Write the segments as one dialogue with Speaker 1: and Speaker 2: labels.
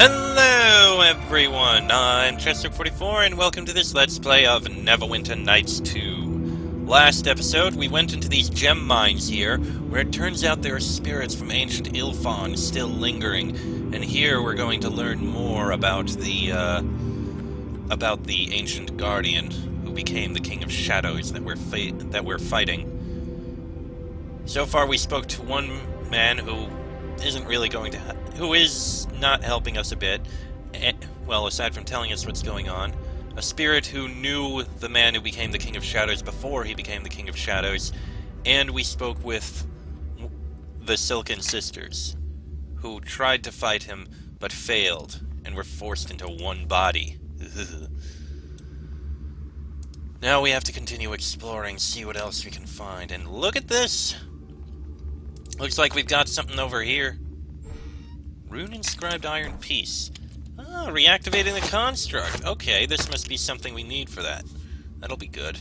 Speaker 1: Hello everyone, I'm Chester44 and welcome to this Let's Play of Neverwinter Nights 2. Last episode, we went into these gem mines here, where it turns out there are spirits from ancient Ilfon still lingering, and here we're going to learn more about the ancient guardian who became the King of Shadows that we're fighting. So far we spoke to one man who is not helping us a bit. Well, aside from telling us what's going on. A spirit who knew the man who became the King of Shadows before he became the King of Shadows. And we spoke with the Silken Sisters, who tried to fight him, but failed, and were forced into one body. Now we have to continue exploring, see what else we can find. And look at this! Looks like we've got something over here. Rune-inscribed iron piece. Ah, reactivating the construct. Okay, this must be something we need for that. That'll be good.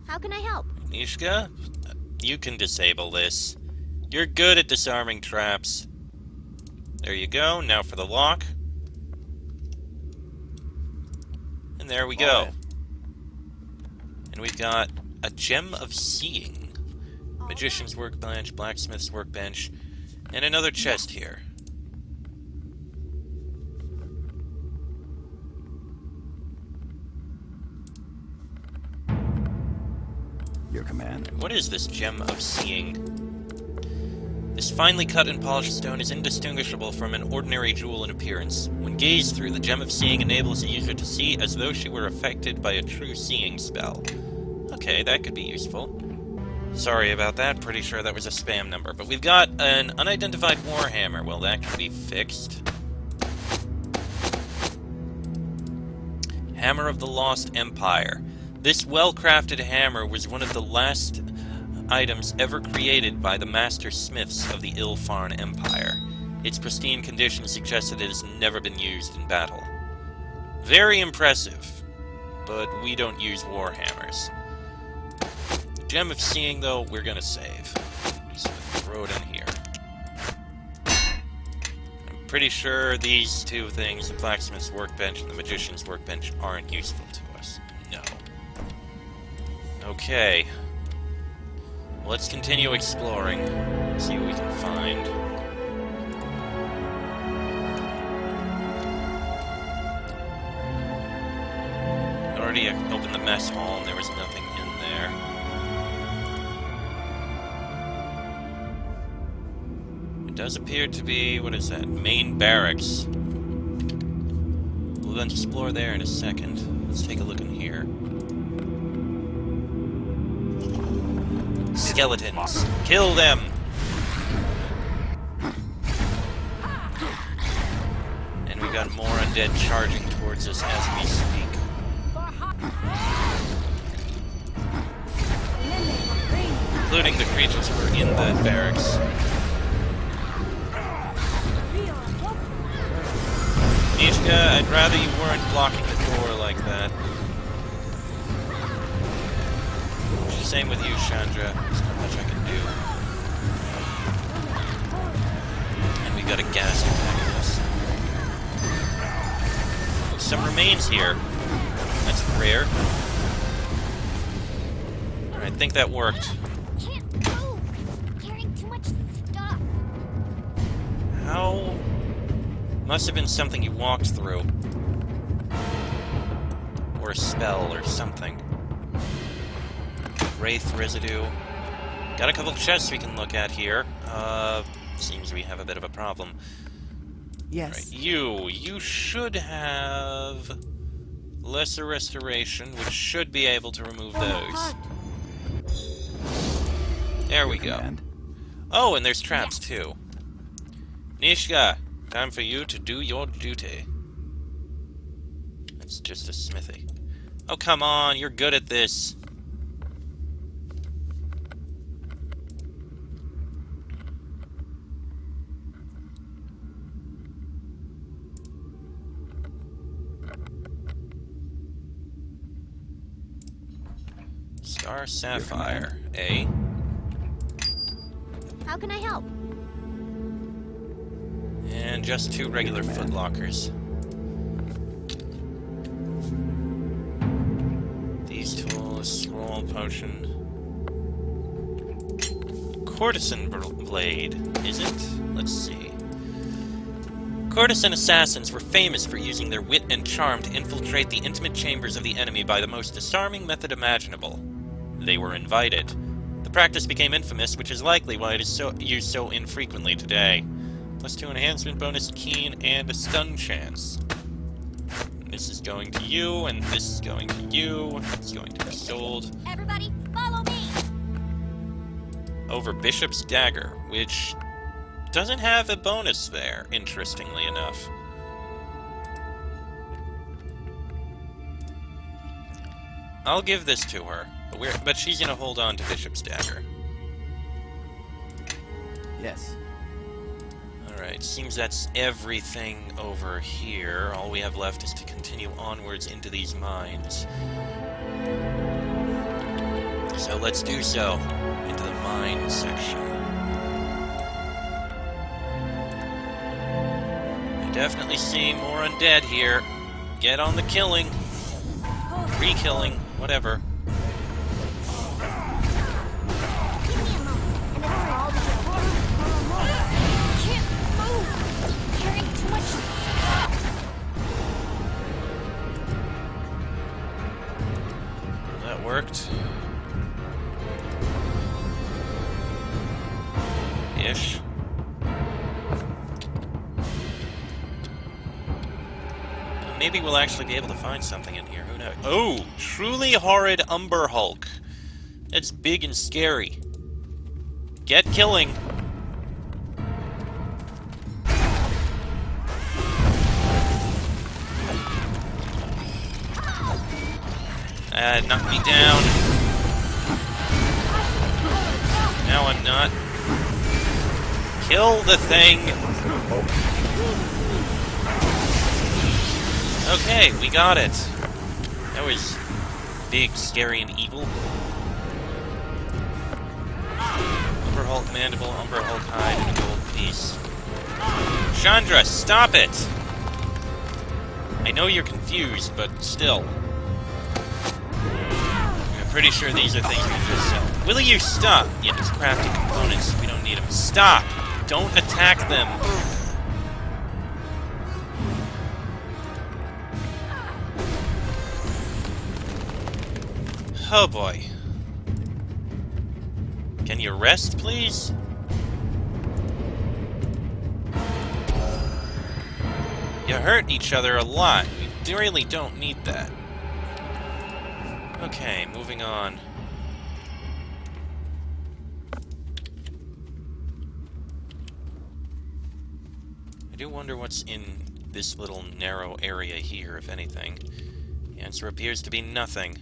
Speaker 2: How can I help?
Speaker 1: Nishka, you can disable this. You're good at disarming traps. There you go. Now for the lock. And there we go. And we've got a gem of seeing. Magician's workbench, blacksmith's workbench, and another chest here.
Speaker 3: Your command.
Speaker 1: What is this gem of seeing? This finely cut and polished stone is indistinguishable from an ordinary jewel in appearance. When gazed through, the gem of seeing enables the user to see as though she were affected by a true seeing spell. Okay, that could be useful. Sorry about that, pretty sure that was a spam number. But we've got an unidentified warhammer. Well, that can be fixed. Hammer of the Lost Empire. This well-crafted hammer was one of the last items ever created by the master smiths of the Ilfarn Empire. Its pristine condition suggests that it has never been used in battle. Very impressive, but we don't use warhammers. Gem of Seeing, though, we're gonna save. So throw it in here. I'm pretty sure these two things, the blacksmith's workbench and the magician's workbench, aren't useful to us. No. Okay. Let's continue exploring. See what we can find. I already opened the mess hall and there was nothing in there. Does appear to be, what is that, main barracks. We'll explore there in a second. Let's take a look in here. Skeletons. Kill them! And we've got more undead charging towards us as we speak. Including the creatures who are in the barracks. Nishka, I'd rather you weren't blocking the door like that. Same with you, Chandra. There's not much I can do. And we got a gas antagonist. Some remains here. That's rare. Alright, I think that worked.
Speaker 2: Can't go. Carrying too much stuff.
Speaker 1: How? Must have been something you walked through. Or a spell or something. Wraith residue. Got a couple chests we can look at here. Seems we have a bit of a problem.
Speaker 3: Yes.
Speaker 1: Right, you should have lesser restoration, which should be able to remove those. There we go.
Speaker 3: Command.
Speaker 1: Oh, and there's traps too. Nishka, time for you to do your duty. It's just a smithy. Oh, come on, you're good at this. Star Sapphire, eh?
Speaker 2: How can I help?
Speaker 1: And just 2 regular footlockers. These tools, scroll, potion. Courtesan blade, is it? Let's see. Courtesan assassins were famous for using their wit and charm to infiltrate the intimate chambers of the enemy by the most disarming method imaginable. They were invited. The practice became infamous, which is likely why it is used so infrequently today. +2 enhancement bonus, keen, and a stun chance. This is going to you, and this is going to you. It's going to be sold.
Speaker 2: Everybody, follow me!
Speaker 1: Over Bishop's Dagger, which doesn't have a bonus there, interestingly enough. I'll give this to her, but she's gonna hold on to Bishop's Dagger.
Speaker 3: Yes.
Speaker 1: Alright, seems that's everything over here. All we have left is to continue onwards into these mines. So let's do so, into the mine section. I definitely see more undead here. Get on the killing. Re-killing, whatever.
Speaker 2: Give me a moment, and then we're all together. I can't move! Carrying too much stuff!
Speaker 1: That worked. Ish. Maybe we'll actually be able to find something in here. Who knows? Oh! Truly horrid Umber Hulk. That's big and scary. Get killing. Knock me down. Now I'm not. Kill the thing! Okay, we got it. That was big, scary, and evil. Umber Hulk mandible, Umber Hulk hide, and a gold piece. Chandra, stop it! I know you're confused, but still. I'm pretty sure these are things we can just sell. Will you stop? Yeah, it's crafting components. We don't need them. Stop! Don't attack them! Oh boy. Can you rest, please? You hurt each other a lot. We really don't need that. Okay, moving on. I do wonder what's in this little narrow area here, if anything. The answer appears to be nothing.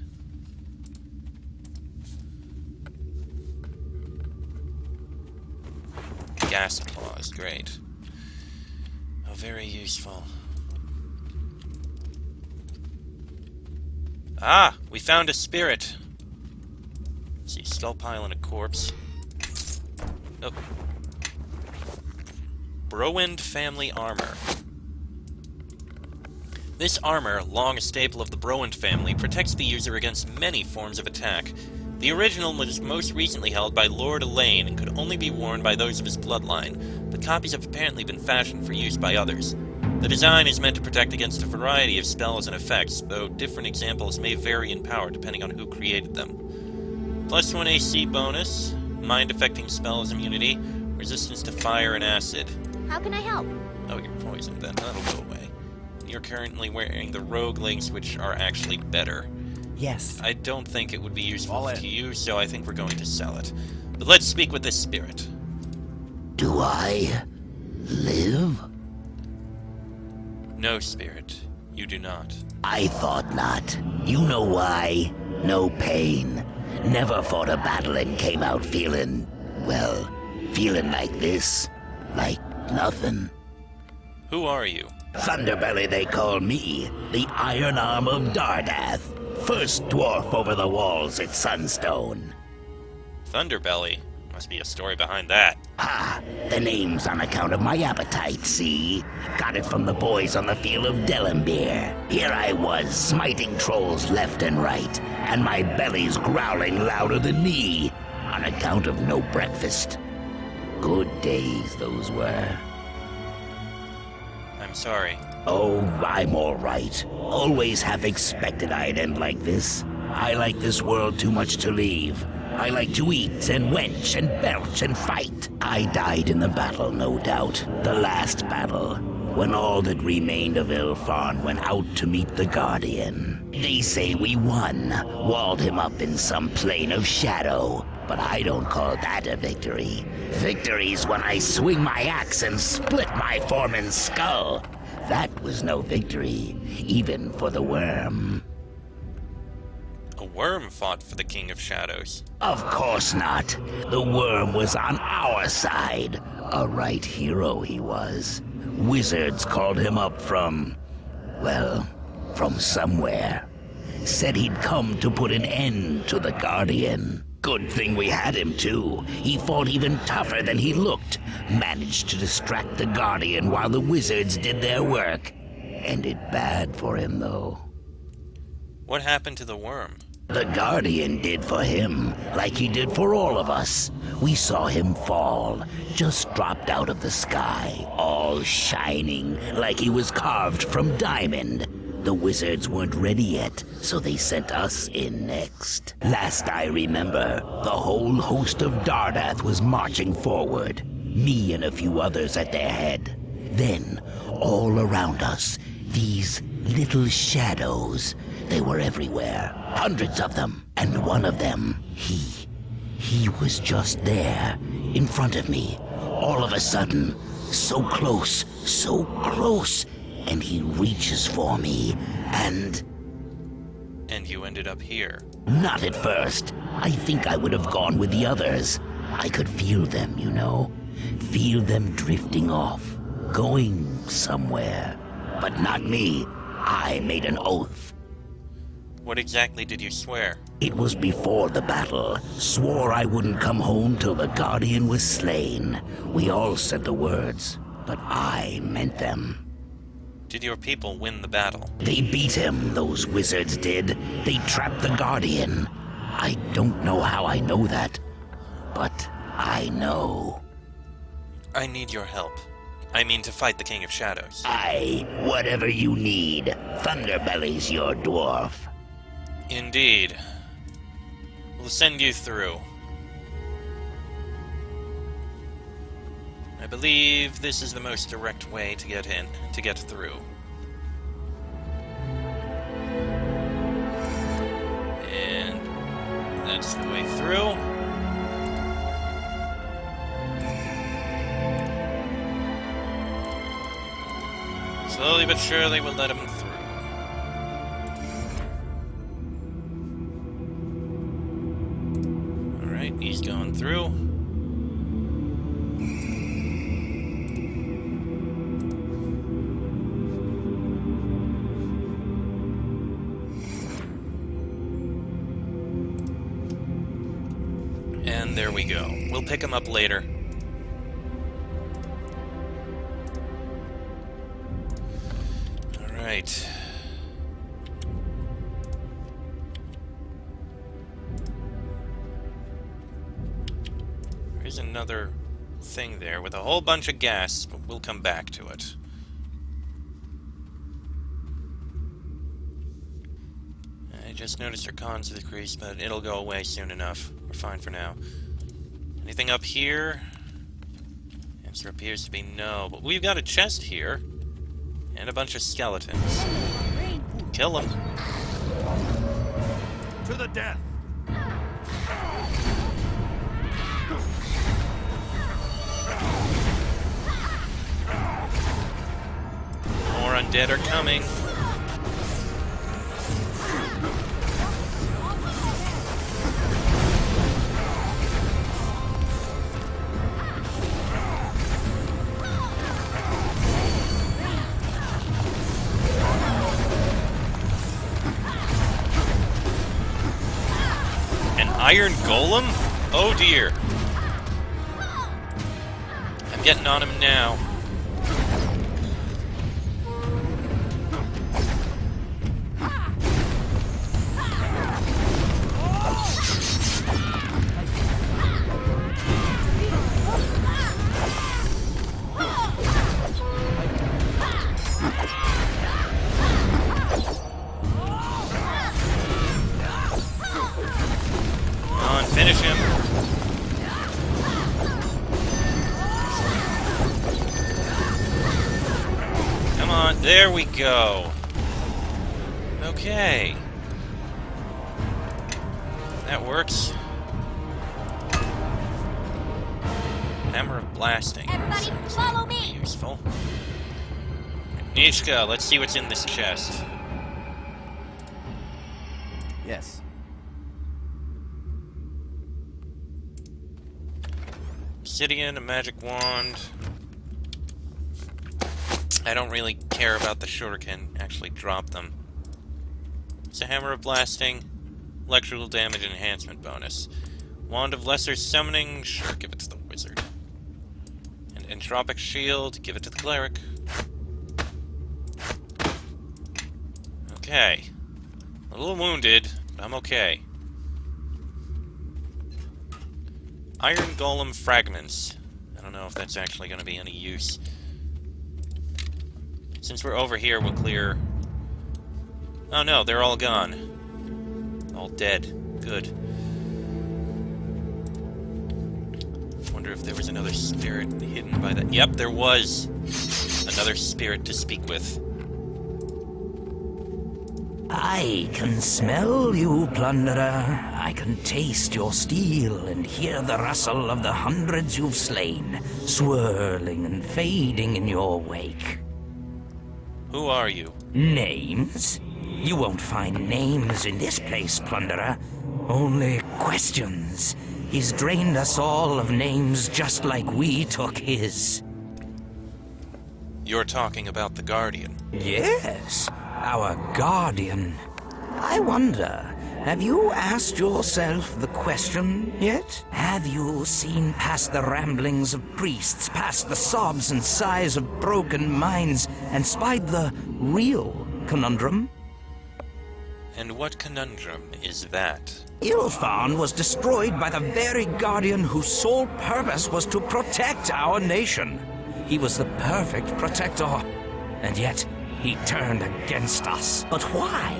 Speaker 1: Gas claws, great. Oh, very useful. Ah! We found a spirit! Let's see, skull pile and a corpse. Oh. Browind family armor. This armor, long a staple of the Browind family, protects the user against many forms of attack. The original was most recently held by Lord Elaine and could only be worn by those of his bloodline, but copies have apparently been fashioned for use by others. The design is meant to protect against a variety of spells and effects, though different examples may vary in power depending on who created them. +1 AC bonus, mind-affecting spells immunity, resistance to fire and acid.
Speaker 2: How can I help?
Speaker 1: Oh, you're poisoned then. That'll go away. You're currently wearing the rogue links, which are actually better.
Speaker 3: Yes.
Speaker 1: I don't think it would be useful
Speaker 3: All in.
Speaker 1: to you, so I think we're going to sell it. But let's speak with this spirit.
Speaker 4: Do I live?
Speaker 1: No, spirit. You do not.
Speaker 4: I thought not. You know why? No pain. Never fought a battle and came out feeling, well, feeling like this. Like nothing.
Speaker 1: Who are you?
Speaker 4: Thunderbelly they call me, the Iron Arm of Dardath. First dwarf over the walls at Sunstone.
Speaker 1: Thunderbelly. Must be a story behind that.
Speaker 4: Ah, the name's on account of my appetite, see? Got it from the boys on the field of Delambir. Here I was, smiting trolls left and right, and my belly's growling louder than me, on account of no breakfast. Good days those were.
Speaker 1: I'm sorry.
Speaker 4: Oh, I'm all right. Always half expected I'd end like this. I like this world too much to leave. I like to eat and wench and belch and fight. I died in the battle, no doubt. The last battle, when all that remained of Ilfarn went out to meet the Guardian. They say we won, walled him up in some plane of shadow. But I don't call that a victory. Victory's when I swing my axe and split my foreman's skull. That was no victory, even for the worm.
Speaker 1: A worm fought for the King of Shadows.
Speaker 4: Of course not. The worm was on our side. A right hero he was. Wizards called him up from somewhere. Said he'd come to put an end to the Guardian. Good thing we had him, too. He fought even tougher than he looked. Managed to distract the Guardian while the wizards did their work. Ended bad for him, though.
Speaker 1: What happened to the worm?
Speaker 4: The Guardian did for him, like he did for all of us. We saw him fall, just dropped out of the sky, all shining, like he was carved from diamond. The wizards weren't ready yet, so they sent us in next. Last I remember, the whole host of Dardath was marching forward, me and a few others at their head. Then, all around us, these little shadows. They were everywhere, hundreds of them. And one of them, he was just there, in front of me. All of a sudden, so close, and he reaches for me, and
Speaker 1: you ended up here.
Speaker 4: not at first. I think I would have gone with the others. I could feel them, you know. Feel them drifting off, going somewhere. But not me. I made an oath.
Speaker 1: What exactly did you swear?
Speaker 4: It was before the battle. Swore I wouldn't come home till the Guardian was slain. We all said the words, but I meant them.
Speaker 1: Did your people win the battle?
Speaker 4: They beat him, those wizards did. They trapped the Guardian. I don't know how I know that, but I know.
Speaker 1: I need your help. I mean to fight the King of Shadows.
Speaker 4: Aye, whatever you need. Thunderbelly's your dwarf.
Speaker 1: Indeed. We'll send you through. I believe this is the most direct way to get through. And that's the way through. Slowly but surely we'll let him through. Alright, he's going through. And there we go. We'll pick him up later. Alright. There's another thing there with a whole bunch of gas, but we'll come back to it. I just noticed our cons decreased, but it'll go away soon enough. We're fine for now. Anything up here? Answer appears to be no, but we've got a chest here. And a bunch of skeletons. Kill them.
Speaker 3: To the death!
Speaker 1: More undead are coming. An iron golem? Oh dear. getting on him now. Come on, finish him. Come on, there we go. Okay. That works. Hammer of blasting.
Speaker 2: Everybody,
Speaker 1: Sounds
Speaker 2: follow me.
Speaker 1: useful. Nishka, let's see what's in this chest.
Speaker 3: Yes.
Speaker 1: Obsidian, a magic wand. I don't really care about the shuriken. Actually, drop them. It's a hammer of blasting. Electrical damage enhancement bonus. Wand of lesser summoning. Sure, give it to the wizard. And entropic shield. Give it to the cleric. Okay. A little wounded, but I'm okay. Iron Golem fragments. I don't know if that's actually going to be any use. Since we're over here, we'll clear... Oh no, they're all gone. All dead. Good. Wonder if there was another spirit hidden by that... Yep, there was! Another spirit to speak with.
Speaker 4: I can smell you, plunderer. I can taste your steel and hear the rustle of the hundreds you've slain, swirling and fading in your wake.
Speaker 1: Who are you?
Speaker 4: Names? You won't find names in this place, plunderer. Only questions. He's drained us all of names just like we took his.
Speaker 1: You're talking about the Guardian.
Speaker 4: Yes, our guardian. I wonder, have you asked yourself the question yet? Have you seen past the ramblings of priests, past the sobs and sighs of broken minds, and spied the real conundrum?
Speaker 1: And what conundrum is that?
Speaker 4: Ilfan was destroyed by the very guardian whose sole purpose was to protect our nation. He was the perfect protector, and yet he turned against us. But why?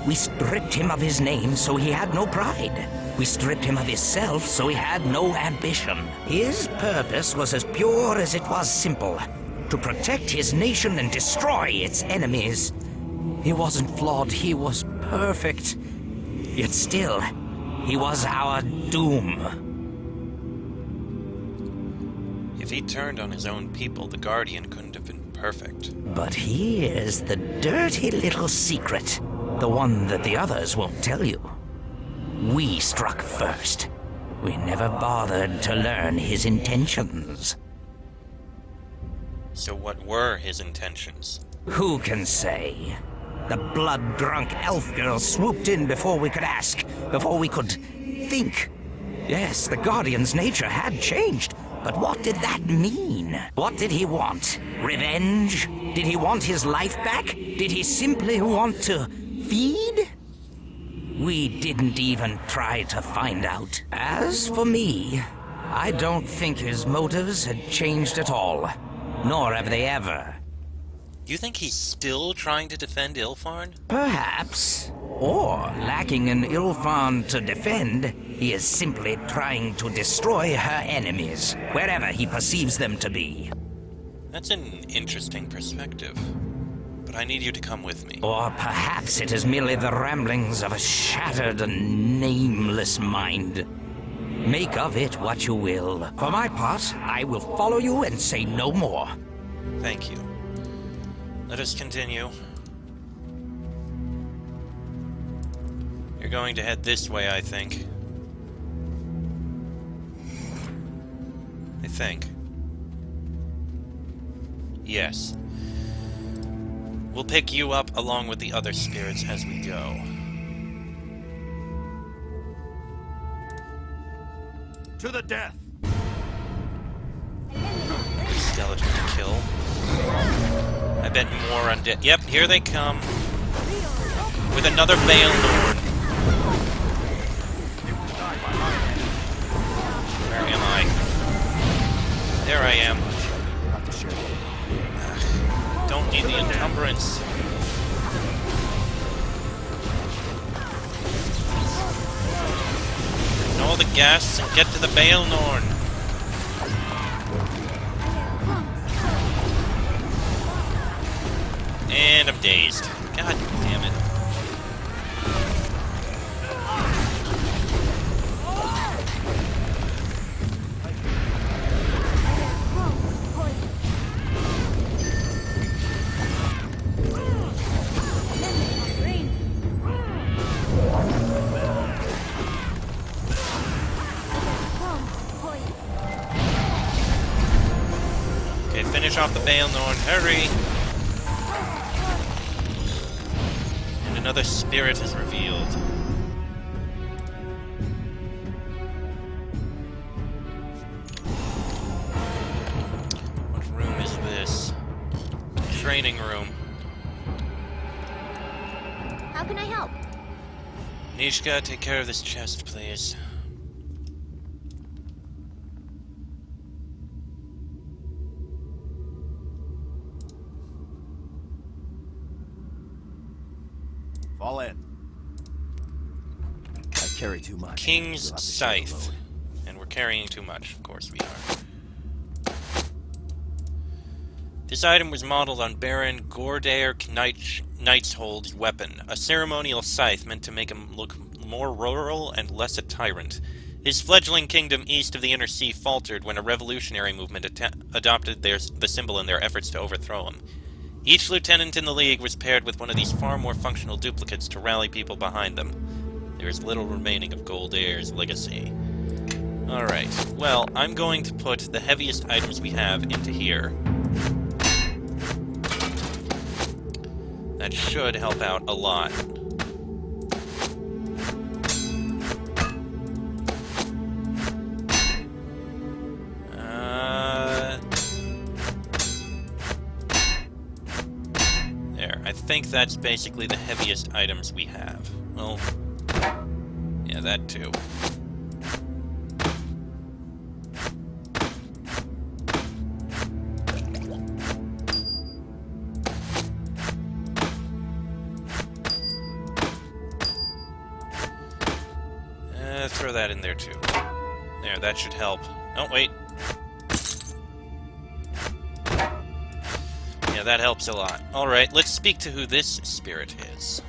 Speaker 4: We stripped him of his name so he had no pride. We stripped him of his self so he had no ambition. His purpose was as pure as it was simple, to protect his nation and destroy its enemies. He wasn't flawed, he was perfect. Yet still, he was our doom.
Speaker 1: If he turned on his own people, the Guardian couldn't have been perfect.
Speaker 4: But here's the dirty little secret, the one that the others won't tell you. We struck first. We never bothered to learn his intentions.
Speaker 1: So what were his intentions?
Speaker 4: Who can say? The blood-drunk elf girl swooped in before we could ask, before we could think. Yes, the Guardian's nature had changed, but what did that mean? What did he want? Revenge? Did he want his life back? Did he simply want to feed? We didn't even try to find out. As for me, I don't think his motives had changed at all. Nor have they ever.
Speaker 1: You think he's still trying to defend Ilfarn?
Speaker 4: Perhaps. Or, lacking an Ilfan to defend, he is simply trying to destroy her enemies, wherever he perceives them to be.
Speaker 1: That's an interesting perspective. But I need you to come with me.
Speaker 4: Or perhaps it is merely the ramblings of a shattered and nameless mind. Make of it what you will. For my part, I will follow you and say no more.
Speaker 1: Thank you. Let us continue. You're going to head this way, I think. I think. Yes. We'll pick you up along with the other spirits as we go.
Speaker 3: To the death!
Speaker 1: skeleton to kill. I bet more undead. Yep, here they come. With another Baelnorn. Where am I? There I am. Don't need the encumbrance. All the gas and get to the Baelnorn. And I'm dazed. God damn it. Okay, finish off the Baelnorn. Hurry! Another spirit is revealed. What room is this? Training room.
Speaker 2: How can I help?
Speaker 1: Nishka, take care of this chest, please.
Speaker 3: Fall in. I carry too much.
Speaker 1: King's
Speaker 3: You'll have to share the
Speaker 1: Scythe.
Speaker 3: load.
Speaker 1: And we're carrying too much. Of course we are. This item was modeled on Baron Gordair Knightshold's weapon, a ceremonial scythe meant to make him look more rural and less a tyrant. His fledgling kingdom east of the Inner Sea faltered when a revolutionary movement adopted the symbol in their efforts to overthrow him. Each lieutenant in the League was paired with one of these far more functional duplicates to rally people behind them. There is little remaining of Goldair's legacy. Alright, well, I'm going to put the heaviest items we have into here. That should help out a lot. There. I think that's basically the heaviest items we have. Well, yeah, that too. Throw that in there too. There, that should help. Oh, wait. Yeah, that helps a lot. Alright, let's speak to who this spirit is.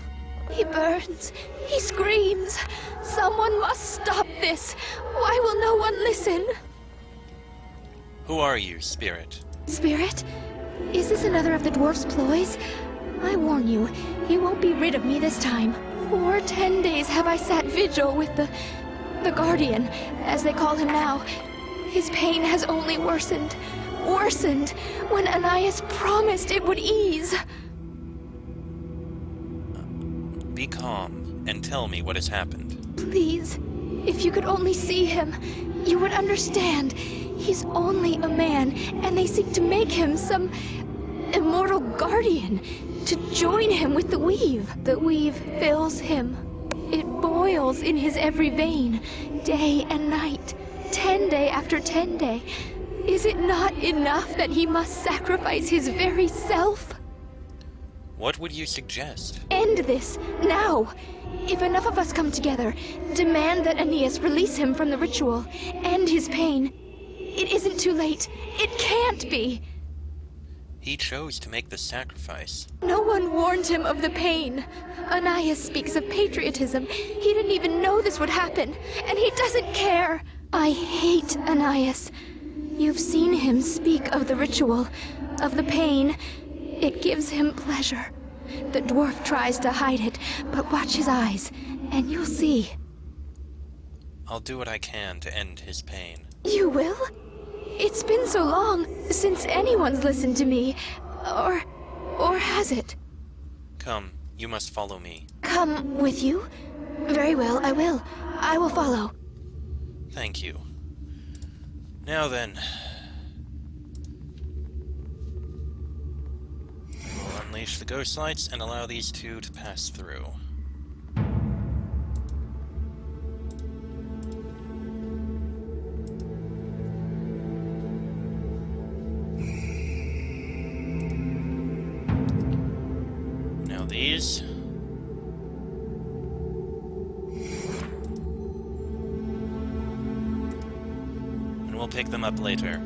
Speaker 2: He burns. He screams. Someone must stop this. Why will no one listen?
Speaker 1: Who are you, spirit?
Speaker 2: Spirit? Is this another of the dwarf's ploys? I warn you, he won't be rid of me this time. For 10 days have I sat vigil with the Guardian, as they call him now. His pain has only worsened. Worsened when Anais promised it would ease.
Speaker 1: Be calm and tell me what has happened.
Speaker 2: Please, if you could only see him, you would understand. He's only a man, and they seek to make him some immortal guardian to join him with the weave. The weave fills him. It boils in his every vein, day and night, 10 day after 10 day. Is it not enough that he must sacrifice his very self?
Speaker 1: What would you suggest?
Speaker 2: End this, now! If enough of us come together, demand that Aeneas release him from the ritual, end his pain. It isn't too late. It can't be!
Speaker 1: He chose to make the sacrifice.
Speaker 2: No one warned him of the pain. Anais speaks of patriotism. He didn't even know this would happen, and he doesn't care. I hate Anais. You've seen him speak of the ritual, of the pain. It gives him pleasure. The dwarf tries to hide it, but watch his eyes, and you'll see.
Speaker 1: I'll do what I can to end his pain.
Speaker 2: You will? It's been so long since anyone's listened to me. Or has it?
Speaker 1: Come, you must follow me.
Speaker 2: Come with you? Very well, I will. I will follow.
Speaker 1: Thank you. Now then, Unleash the ghost lights and allow these two to pass through. Now these. And we'll pick them up later.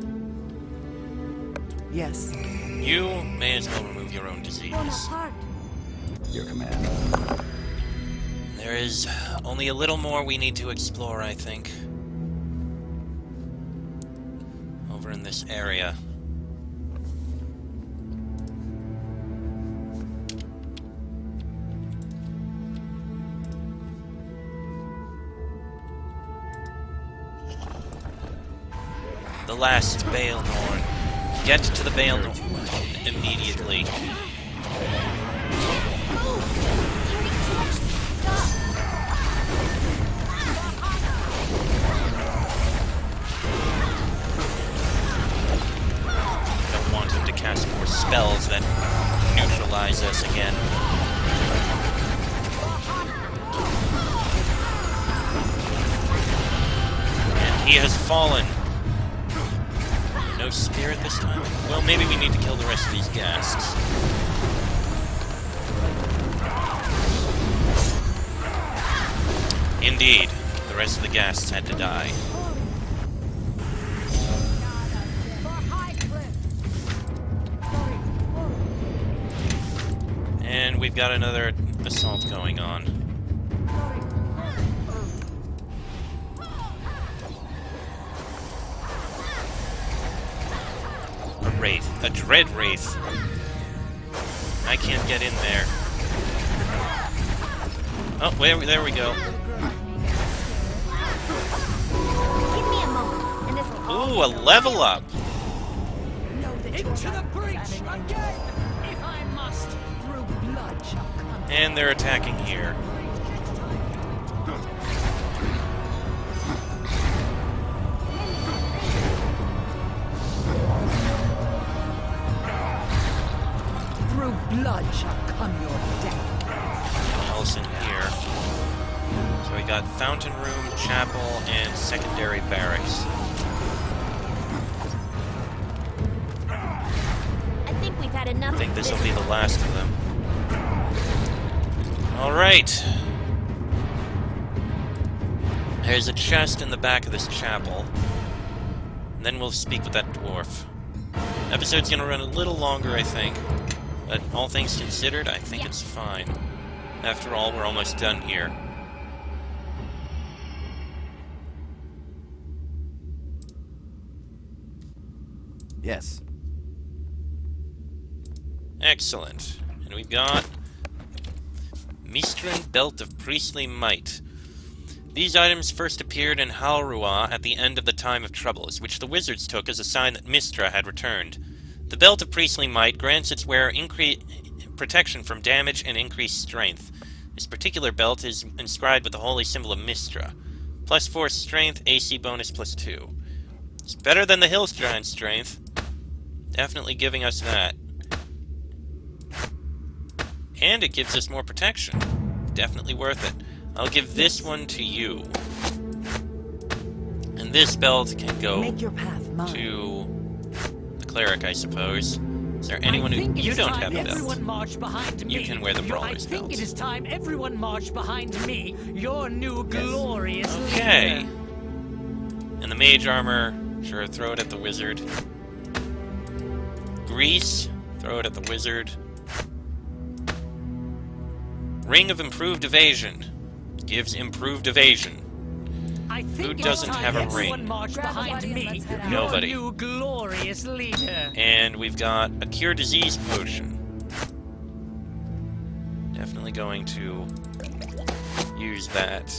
Speaker 5: Yes.
Speaker 1: You may as well remove your own disease.
Speaker 3: Your command.
Speaker 1: There is only a little more we need to explore, I think. Over in this area. The last Baelnorn. Get to the Baelnorn immediately. Don't want him to cast more spells that neutralize us again. And he has fallen. No spirit this time? Well, maybe we need to kill the rest of these ghasts. Indeed, the rest of the ghasts had to die. And we've got another assault going on. A dread wraith. I can't get in there. Oh, there we go.
Speaker 6: Give me a moment, and this will all
Speaker 1: Ooh, a level up.
Speaker 5: Into the breach again, if I must. Through blood shall come.
Speaker 1: And they're attacking here.
Speaker 5: Blood shall come your death.
Speaker 1: What else in here? So we got fountain room, chapel, and secondary barracks.
Speaker 6: I think we've had enough.
Speaker 1: I think
Speaker 6: of
Speaker 1: this will be the last of them. Alright. There's a chest in the back of this chapel. And then we'll speak with that dwarf. Episode's gonna run a little longer, I think. But all things considered, I think it's fine. After all, we're almost done here.
Speaker 3: Yes.
Speaker 1: Excellent. And we've got Mistran Belt of Priestly Might. These items first appeared in Halruaa at the end of the Time of Troubles, which the wizards took as a sign that Mistra had returned. The Belt of Priestly Might grants its wearer protection from damage and increased strength. This particular belt is inscribed with the holy symbol of Mistra. +4 strength, AC bonus +2. It's better than the Hillstrand strength. Definitely giving us that. And it gives us more protection. Definitely worth it. I'll give this one to you. And this belt can go
Speaker 5: Make your path mine.
Speaker 1: to the cleric, I suppose. Is there anyone who... You don't have a
Speaker 5: Everyone
Speaker 1: belt.
Speaker 5: march behind me.
Speaker 1: You can wear the brawler's
Speaker 5: I think
Speaker 1: belt.
Speaker 5: it is time everyone march behind me, your new glorious
Speaker 1: Okay.
Speaker 5: leader.
Speaker 1: And the mage armor, sure, throw it at the wizard. Grease, throw it at the wizard. Ring of Improved Evasion. Gives improved evasion.
Speaker 5: I think
Speaker 1: Who
Speaker 5: it's
Speaker 1: doesn't
Speaker 5: time
Speaker 1: have a
Speaker 5: everyone
Speaker 1: ring?
Speaker 5: march behind me,
Speaker 1: Nobody.
Speaker 5: your new glorious leader.
Speaker 1: And we've got a Cure Disease potion. Definitely going to use that.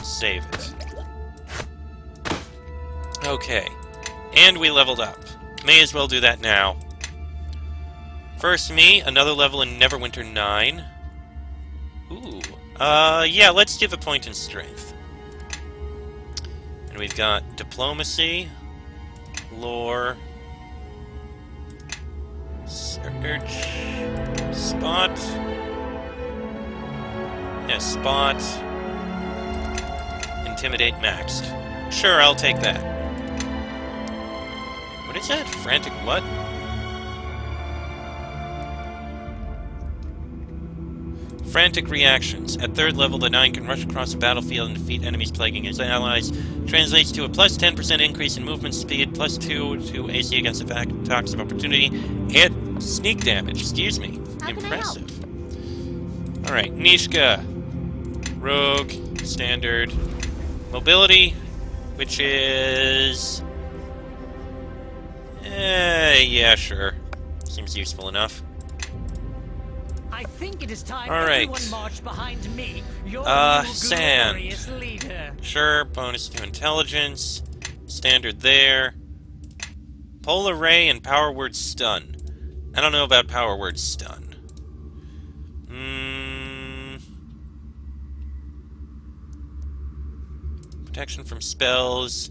Speaker 1: Save it. Okay. And we leveled up. May as well do that now. First me, another level in Neverwinter 9. Ooh. Yeah, let's give a point in strength. And we've got Diplomacy, Lore, Search, Spot. Yeah, spot. Intimidate maxed. Sure, I'll take that. What is that? Frantic what? Frantic reactions. At 3rd level, the 9 can rush across the battlefield and defeat enemies plaguing his allies. Translates to a plus 10% increase in movement speed, plus 2 to AC against attacks of opportunity, and sneak damage. Excuse me.
Speaker 6: How can I help?
Speaker 1: Impressive. Alright, Nishka. Rogue. Standard. Mobility, which is... yeah, sure. Seems useful enough.
Speaker 5: I think it is time
Speaker 1: All right.
Speaker 5: everyone marched behind me, your
Speaker 1: Sand.
Speaker 5: glorious leader.
Speaker 1: Sure, bonus to intelligence. Standard there. Polar Ray and Power Word Stun. I don't know about Power Word Stun. Protection from spells.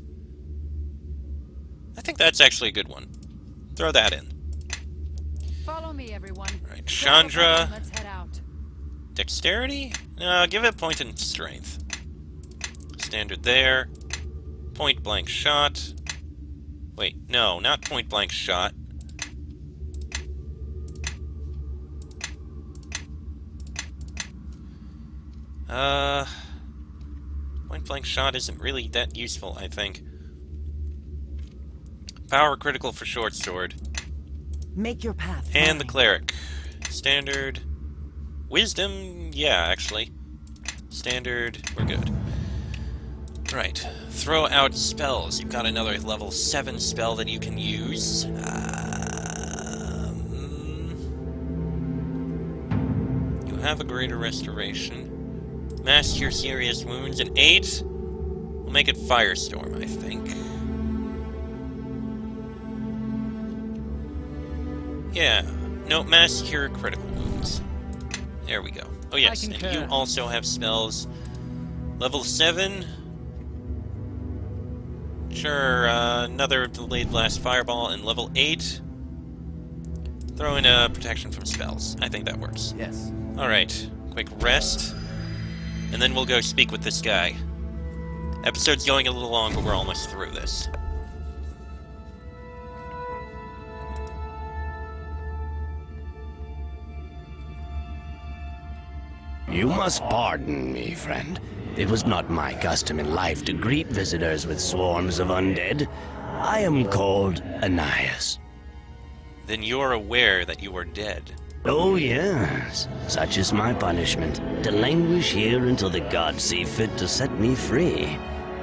Speaker 1: I think that's actually a good one. Throw that in.
Speaker 5: Follow me, everyone.
Speaker 1: Right, Chandra.
Speaker 5: Let's head out.
Speaker 1: Dexterity? No, give it a point in strength. Standard there. Point blank shot. Wait, no, not point blank shot. Point blank shot isn't really that useful, I think. Power critical for short sword.
Speaker 5: Make your path.
Speaker 1: And the cleric. Standard. Wisdom, yeah, actually. Standard, we're good. Right. Throw out spells. You've got another level 7 spell that you can use. You have a greater restoration. Mask your serious wounds. An 8. We'll make it Firestorm, I think. Yeah. No, mask your critical wounds. There we go. Oh yes, and you also have spells. Level 7. Sure, another delayed blast fireball, and level 8. Throw in a protection from spells. I think that works.
Speaker 3: Yes.
Speaker 1: Alright, quick rest. And then we'll go speak with this guy. Episode's going a little long, but we're almost through this.
Speaker 4: You must pardon me, friend. It was not my custom in life to greet visitors with swarms of undead. I am called Ananias.
Speaker 1: Then you're aware that you are dead.
Speaker 4: Oh yes, such is my punishment, to languish here until the gods see fit to set me free.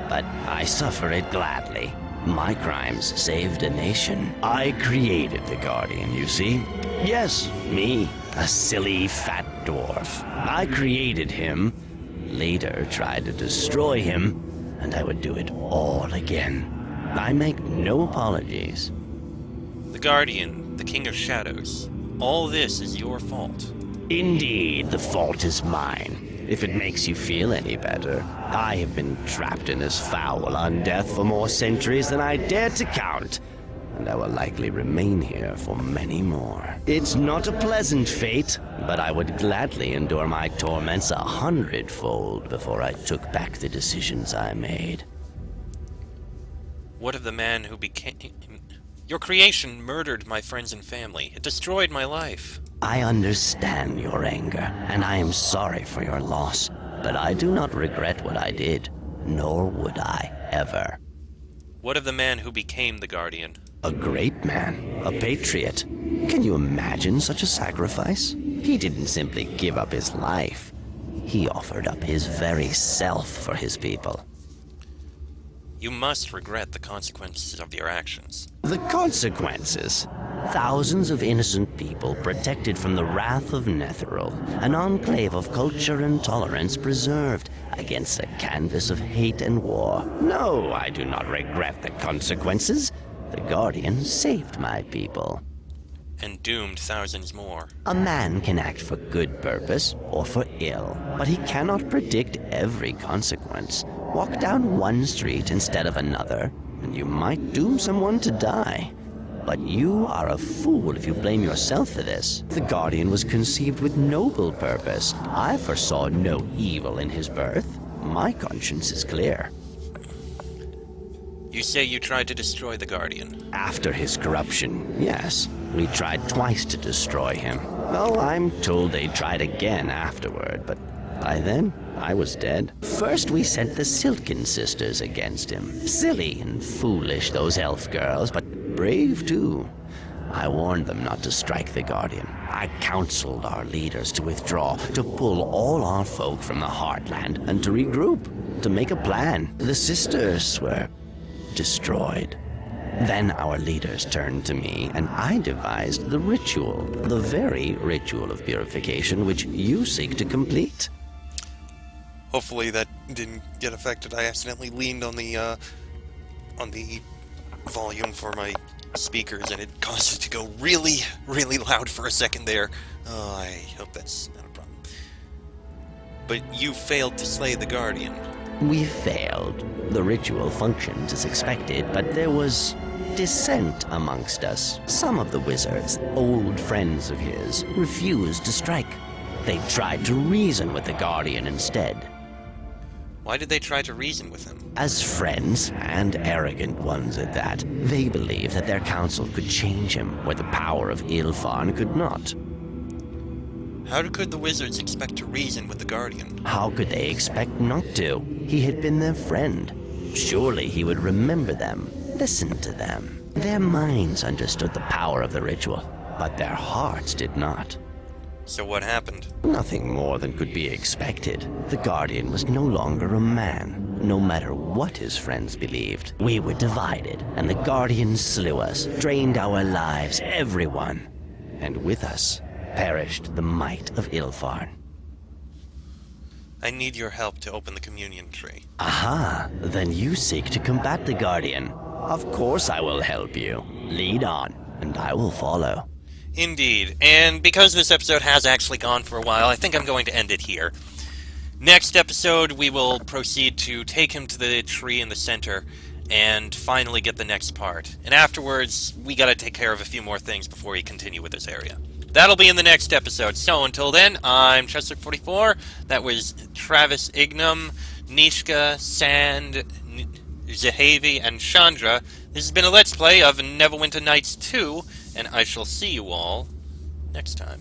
Speaker 4: But I suffer it gladly. My crimes saved a nation. I created the Guardian, you see? Yes, me, a silly fat dwarf. I created him, later tried to destroy him, and I would do it all again. I make no apologies.
Speaker 1: The Guardian, the King of Shadows. All this is your fault.
Speaker 4: Indeed, the fault is mine. If it makes you feel any better, I have been trapped in this foul undeath for more centuries than I dare to count, and I will likely remain here for many more. It's not a pleasant fate, but I would gladly endure my torments 100-fold before I took back the decisions I made.
Speaker 1: What of the man who became... Your creation murdered my friends and family. It destroyed my life.
Speaker 4: I understand your anger, and I am sorry for your loss, but I do not regret what I did, nor would I ever.
Speaker 1: What of the man who became the Guardian?
Speaker 4: A great man, a patriot. Can you imagine such a sacrifice? He didn't simply give up his life. He offered up his very self for his people.
Speaker 1: You must regret the consequences of your actions.
Speaker 4: The consequences? Thousands of innocent people protected from the wrath of Netheril, an enclave of culture and tolerance preserved against a canvas of hate and war. No, I do not regret the consequences. The Guardian saved my people.
Speaker 1: And doomed thousands more.
Speaker 4: A man can act for good purpose or for ill, but he cannot predict every consequence. Walk down one street instead of another, and you might doom someone to die.
Speaker 7: But you are a fool if you blame yourself for this. The Guardian was conceived with noble purpose. I foresaw no evil in his birth. My conscience is clear.
Speaker 1: You say you tried to destroy the Guardian.
Speaker 7: After his corruption, yes. We tried twice to destroy him. Well, I'm told they tried again afterward, but by then, I was dead. First, we sent the Silken Sisters against him. Silly and foolish, those elf girls, but brave too. I warned them not to strike the Guardian. I counseled our leaders to withdraw, to pull all our folk from the Heartland, and to regroup, to make a plan. The sisters were destroyed. Then our leaders turned to me, and I devised the ritual, the very ritual of purification which you seek to complete.
Speaker 1: Hopefully that didn't get affected. I accidentally leaned on the volume for my speakers, and it caused it to go really, really loud for a second there. Oh, I hope that's not a problem. But you failed to slay the Guardian.
Speaker 7: We failed. The ritual functioned as expected, but there was dissent amongst us. Some of the wizards, old friends of his, refused to strike. They tried to reason with the Guardian instead.
Speaker 1: Why did they try to reason with him?
Speaker 7: As friends, and arrogant ones at that, they believed that their counsel could change him where the power of Ilfarn could not.
Speaker 1: How could the wizards expect to reason with the Guardian?
Speaker 7: How could they expect not to? He had been their friend. Surely he would remember them, listen to them. Their minds understood the power of the ritual, but their hearts did not.
Speaker 1: So what happened?
Speaker 7: Nothing more than could be expected. The Guardian was no longer a man, no matter what his friends believed. We were divided, and the Guardian slew us, drained our lives, everyone. And with us perished the might of Ilfarn.
Speaker 1: I need your help to open the communion tree.
Speaker 7: Aha, then you seek to combat the Guardian. Of course I will help you. Lead on, and I will follow.
Speaker 1: Indeed, and because this episode has actually gone for a while, I think I'm going to end it here. Next episode, we will proceed to take him to the tree in the center and finally get the next part. And afterwards, we gotta take care of a few more things before we continue with this area. That'll be in the next episode. So until then, I'm Chester44. That was Travis Ignum, Nishka, Sand, Zahavi, and Chandra. This has been a Let's Play of Neverwinter Nights 2, and I shall see you all next time.